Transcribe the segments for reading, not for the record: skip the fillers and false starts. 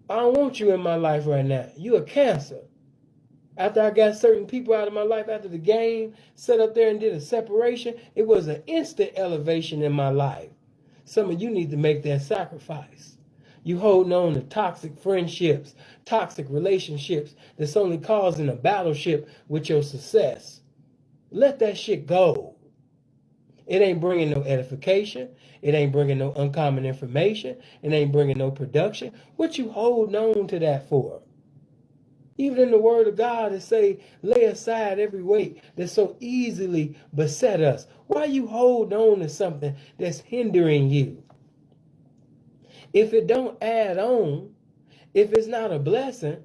I don't want you in my life right now. You a cancer. After I got certain people out of my life after the game, set up there and did a separation, it was an instant elevation in my life. Some of you need to make that sacrifice. You holding on to toxic friendships, toxic relationships that's only causing a battleship with your success. Let that shit go. It ain't bringing no edification. It ain't bringing no uncommon information. It ain't bringing no production. What you holding on to that for? Even in the word of God, it say, lay aside every weight that so easily beset us. Why you hold on to something that's hindering you? If it don't add on, if it's not a blessing,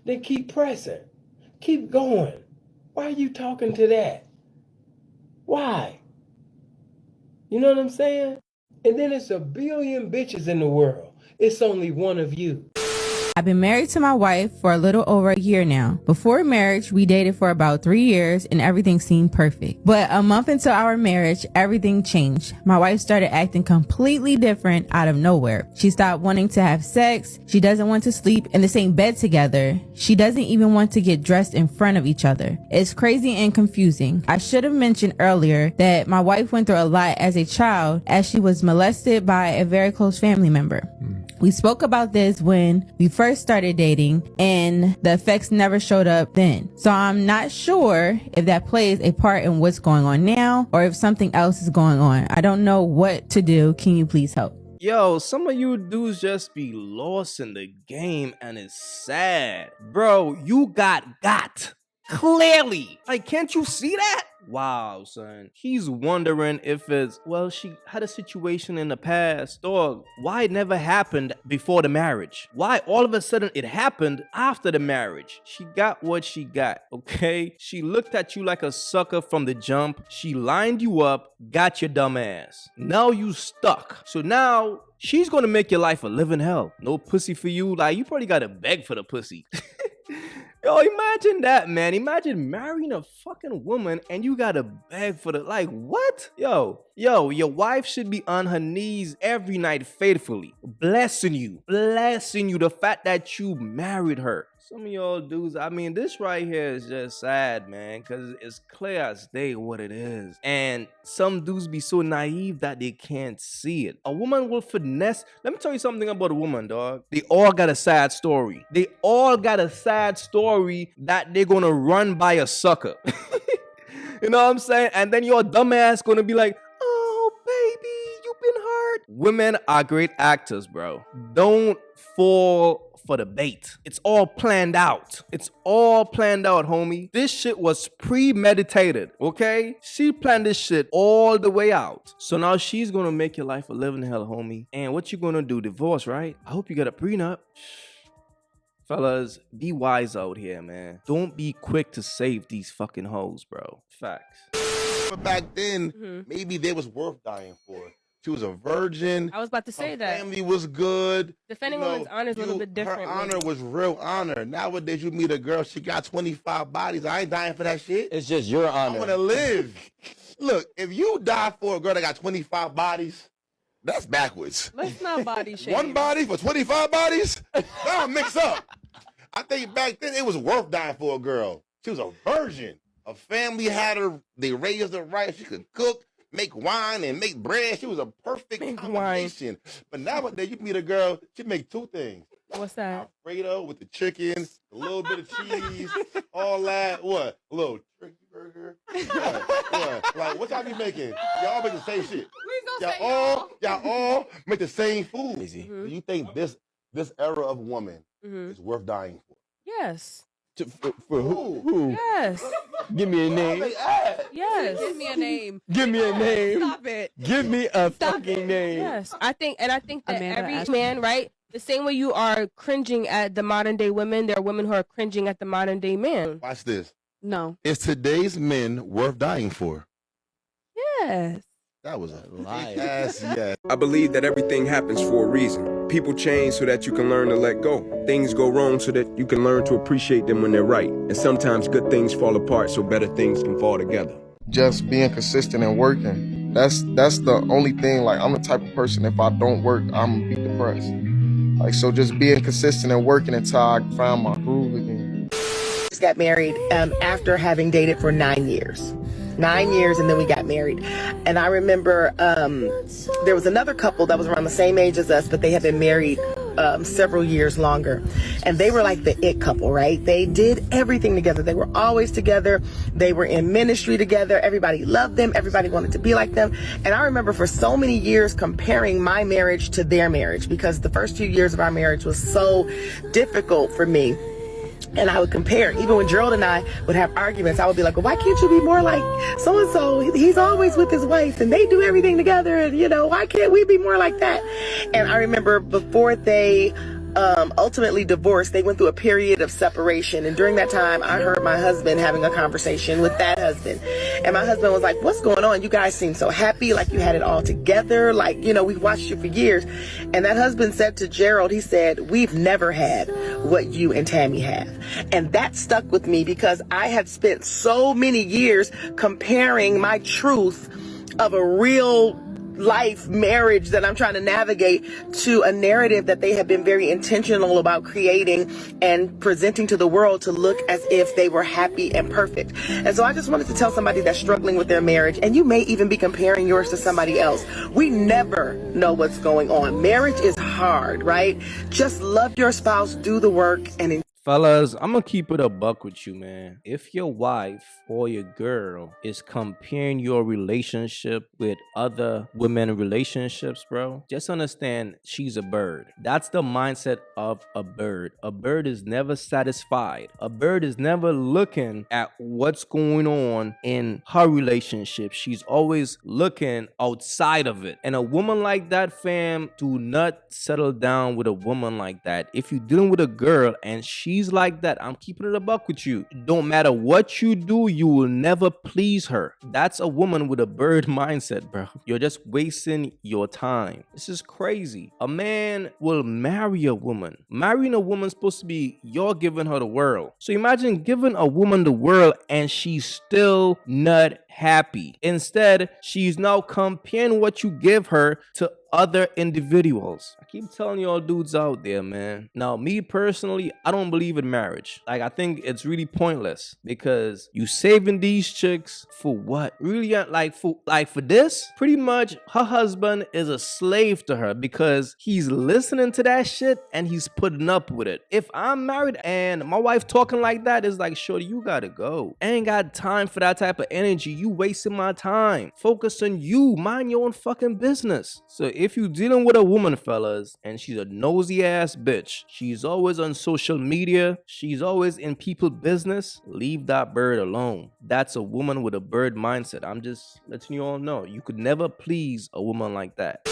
then keep pressing. Keep going. Why are you talking to that? Why? You know what I'm saying? And then it's a billion bitches in the world. It's only one of you. I've been married to my wife for a little over a year now. Before marriage, we dated for about 3 years and everything seemed perfect. But a month into our marriage, everything changed. My wife started acting completely different out of nowhere. She stopped wanting to have sex. She doesn't want to sleep in the same bed together. She doesn't even want to get dressed in front of each other. It's crazy and confusing. I should have mentioned earlier that my wife went through a lot as a child as she was molested by a very close family member. We spoke about this when we first started dating and the effects never showed up then. So I'm not sure if that plays a part in what's going on now or if something else is going on. I don't know what to do. Can you please help? Yo, some of you dudes just be lost in the game and it's sad. Bro, you got. Clearly. Like, can't you see that? Wow, son. He's wondering if it's, well, she had a situation in the past. Dog, why it never happened before the marriage? Why all of a sudden it happened after the marriage? She got what she got, okay? She looked at you like a sucker from the jump. She lined you up, got your dumb ass. Now you stuck. So now she's gonna make your life a living hell. No pussy for you. Like, you probably gotta beg for the pussy. Yo, imagine that, man. Imagine marrying a fucking woman and you gotta beg for the, like, what? Yo, your wife should be on her knees every night faithfully, blessing you, the fact that you married her. Some of y'all dudes, I mean, this right here is just sad, man, because it's clear as day what it is. And some dudes be so naive that they can't see it. A woman will finesse. Let me tell you something about a woman, dog. They all got a sad story. They all got a sad story that they're gonna run by a sucker. You know what I'm saying? And then your dumbass gonna be like, oh, baby, you've been hurt. Women are great actors, bro. Don't fall for the bait. It's all planned out. It's all planned out, homie. This shit was premeditated, okay? She planned this shit all the way out. So now she's gonna make your life a living hell, homie. And what you gonna do? Divorce, right? I hope you get a prenup. Fellas, be wise out here, man. Don't be quick to save these fucking hoes, bro. Facts. But back then, maybe they was worth dying for. She was a virgin. I was about to say that. Family was good. Defending women's honor is a little bit different. Her honor was real honor. Nowadays, you meet a girl, she got 25 bodies. I ain't dying for that shit. It's just your honor. I want to live. Look, if you die for a girl that got 25 bodies, that's backwards. Let's not body shame. One body for 25 bodies? That'll mix up. I think back then, it was worth dying for a girl. She was a virgin. A family had her. They raised her right. She could cook, make wine, and make bread. She was a perfect combination. But nowadays, you meet a girl, she make two things. What's that? Alfredo with the chicken, a little bit of cheese, all that. What? A little turkey burger. What? Like, what y'all be making? Y'all make the same shit. Y'all all make the same food. Do you think this era of woman is worth dying for? Yes. For who? Yes. Give me a name. Yes. Give me a name. Give me a name. Stop it. Give me a fucking name. Yes. I think that Amanda every asked- man, right? The same way you are cringing at the modern day women, there are women who are cringing at the modern day man. Watch this. No. Is today's men worth dying for? Yes. That was a lie. Yes. I believe that everything happens for a reason. People change so that you can learn to let go. Things go wrong so that you can learn to appreciate them when they're right. And sometimes good things fall apart so better things can fall together. Just being consistent and working. That's the only thing. Like, I'm the type of person, if I don't work, I'm gonna be depressed. Like, so just being consistent and working until I found my groove again. Got married after having dated for 9 years. 9 years, and then we got married. And I remember there was another couple that was around the same age as us, but they had been married several years longer. And they were like the it couple, right? They did everything together. They were always together. They were in ministry together. Everybody loved them. Everybody wanted to be like them. And I remember for so many years comparing my marriage to their marriage, because the first few years of our marriage was so difficult for me. And I would compare. Even when Gerald and I would have arguments, I would be like, well, why can't you be more like so-and-so? He's always with his wife and they do everything together. And, why can't we be more like that? And I remember before they ultimately divorced, they went through a period of separation. And during that time, I heard my husband having a conversation with that husband. And my husband was like, what's going on? You guys seem so happy, like you had it all together. Like, we've watched you for years. And that husband said to Gerald, he said, we've never had what you and Tammy have. And that stuck with me because I had spent so many years comparing my truth of a real life marriage that I'm trying to navigate to a narrative that they have been very intentional about creating and presenting to the world to look as if they were happy and perfect. And so I just wanted to tell somebody that's struggling with their marriage, and you may even be comparing yours to somebody else. We never know what's going on. Marriage is hard, right? Just love your spouse, do the work, and Fellas, I'm gonna keep it a buck with you, man. If your wife or your girl is comparing your relationship with other women relationships, bro, just understand she's a bird. That's the mindset of a bird. A bird is never satisfied. A bird is never looking at what's going on in her relationship. She's always looking outside of it. And a woman like that, fam, do not settle down with a woman like that. If you're dealing with a girl and she's like that, I'm keeping it a buck with you. It don't matter what you do, you will never please her. That's a woman with a bird mindset, bro. You're just wasting your time. This is crazy. A man will marry a woman. Marrying a woman is supposed to be you're giving her the world. So imagine giving a woman the world and she's still not happy. Instead, she's now comparing what you give her to other individuals. I keep telling y'all dudes out there, man. Now, me personally, I don't believe in marriage. Like, I think it's really pointless because you saving these chicks for what? Really, for this? Pretty much, her husband is a slave to her because he's listening to that shit and he's putting up with it. If I'm married and my wife talking like that, it's like, shorty, you gotta go. I ain't got time for that type of energy. You wasting my time. Focus on you. Mind your own fucking business. So if you're dealing with a woman, fellas, and she's a nosy ass bitch, she's always on social media, she's always in people's business, leave that bird alone. That's a woman with a bird mindset. I'm just letting you all know. You could never please a woman like that.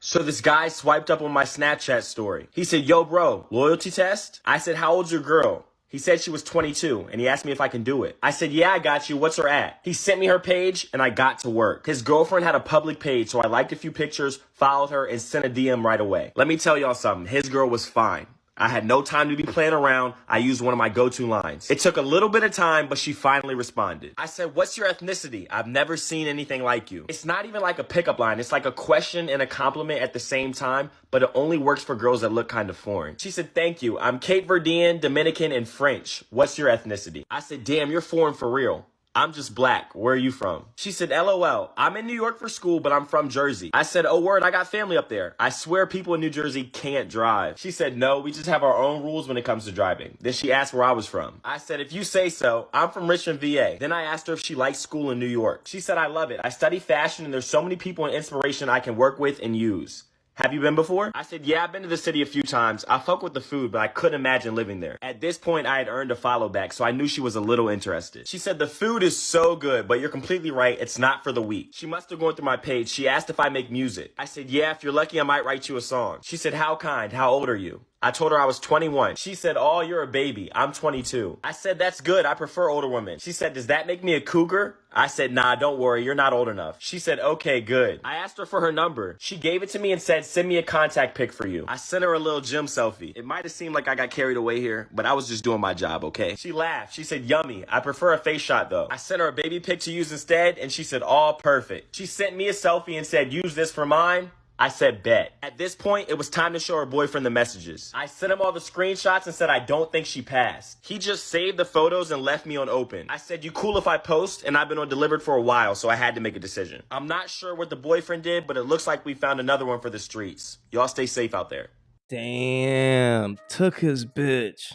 So this guy swiped up on my Snapchat story. He said, yo, bro, loyalty test? I said, how old's your girl? He said she was 22, and he asked me if I can do it. I said, yeah, I got you. What's her at? He sent me her page, and I got to work. His girlfriend had a public page, so I liked a few pictures, followed her, and sent a DM right away. Let me tell y'all something. His girl was fine. I had no time to be playing around. I used one of my go-to lines. It took a little bit of time, but she finally responded. I said, what's your ethnicity? I've never seen anything like you. It's not even like a pickup line. It's like a question and a compliment at the same time, but it only works for girls that look kind of foreign. She said, thank you. I'm Cape Verdean, Dominican, and French. What's your ethnicity? I said, damn, you're foreign for real. I'm just black. Where are you from? She said, LOL. I'm in New York for school, but I'm from Jersey. I said, oh word, I got family up there. I swear people in New Jersey can't drive. She said, no, we just have our own rules when it comes to driving. Then she asked where I was from. I said, if you say so. I'm from Richmond, VA. Then I asked her if she liked school in New York. She said, I love it. I study fashion and there's so many people and inspiration I can work with and use. Have you been before? I said, yeah, I've been to the city a few times. I fuck with the food, but I couldn't imagine living there. At this point, I had earned a follow back, so I knew she was a little interested. She said, the food is so good, but you're completely right. It's not for the weak. She must have gone through my page. She asked if I make music. I said, yeah, if you're lucky, I might write you a song. She said, how kind? How old are you? I told her I was 21. She said, oh, you're a baby. I'm 22. I said, that's good. I prefer older women. She said, does that make me a cougar? I said, nah, don't worry. You're not old enough. She said, okay, good. I asked her for her number. She gave it to me and said, send me a contact pic for you. I sent her a little gym selfie. It might have seemed like I got carried away here, but I was just doing my job, okay? She laughed. She said, yummy. I prefer a face shot though. I sent her a baby pic to use instead, and she said, all perfect. She sent me a selfie and said, use this for mine. I said bet. At this point, it was time to show her boyfriend the messages. I sent him all the screenshots and said I don't think she passed. He just saved the photos and left me on open. I said, you cool if I post? And I've been on delivered for a while, so I had to make a decision. I'm not sure what the boyfriend did, but it looks like we found another one for the streets. Y'all stay safe out there. Damn, took his bitch.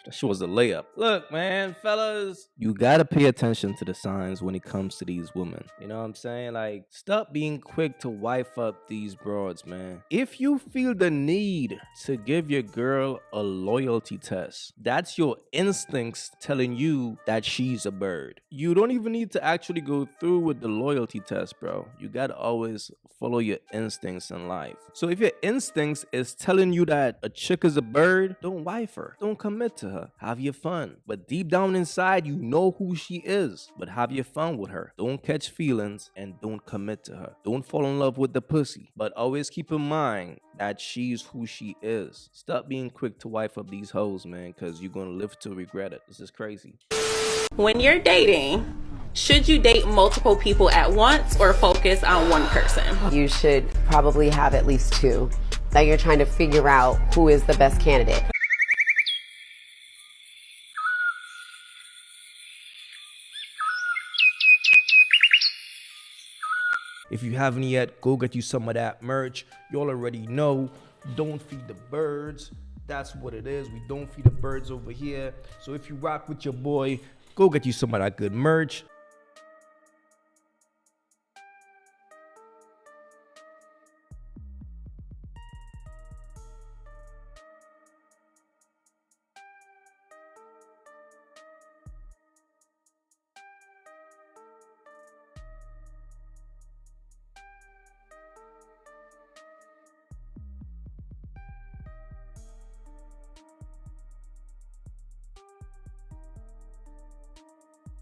That shit was a layup. Look, man, fellas, you gotta pay attention to the signs when it comes to these women. You know what I'm saying? Like, stop being quick to wife up these broads, man. If you feel the need to give your girl a loyalty test, that's your instincts telling you that she's a bird. You don't even need to actually go through with the loyalty test, bro. You gotta always follow your instincts in life. So if your instincts is telling you that a chick is a bird, don't wife her. Don't commit to her. Have your fun. But deep down inside, you know who she is. But have your fun with her. Don't catch feelings and don't commit to her. Don't fall in love with the pussy. But always keep in mind that she's who she is. Stop being quick to wife up these hoes, man, because you're going to live to regret it. This is crazy. When you're dating, should you date multiple people at once or focus on one person? You should probably have at least two. That you're trying to figure out who is the best candidate. If you haven't yet, go get you some of that merch. You all already know, don't feed the birds. That's what it is. We don't feed the birds over here. So if you rock with your boy, go get you some of that good merch.